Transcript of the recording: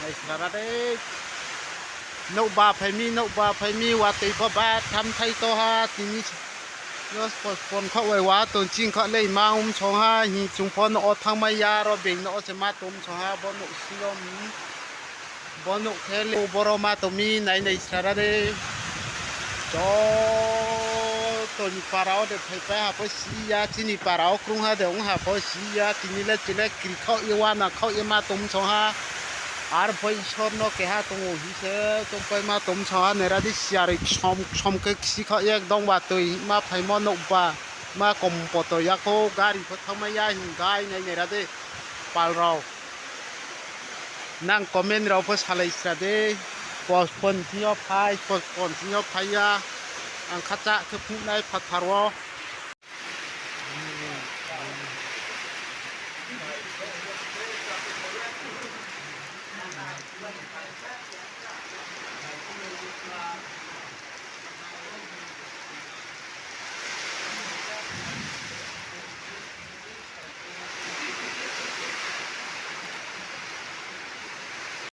ในสระเดนกบาไผมีว่าติพบาทำไทยตัวฮาที่นี่ยอสปนเขาไว้ว่าตนจริงเขาเลยมาชงฮาหิจุงพอนอทางมายารอเบ่งนอจะมาตุมชงฮาบนอุสิลมบนอุเทเลบรมาตุมีในสระเดจอตัวนี้ปาราวเด็ดไปหาพอสียาที่นี่ปาราวกรุงฮาเดี๋ยวหาพอสียาที่นี่ละจิเล็กกินเขาเอวานะเขาเอมาตุมชงฮาআর ভাই স্বর্ণ কেহা তুমি হিসে তুমি মা তুম ছহা নেরাদি সিয়ারি সমকে শিখা একদম বা তুই মা ফাইম নকবা মা কম পত ইয়াকো গাড়ি ফথামাইয়া হিংগাই নাই নেরাদে পালরাও নাং কমেন্ট রাও ফো সালাইস্রাদে পন তিয় ফাই পন তিয় ফাইয়া আং খাচা খেপুনাই ফাথারও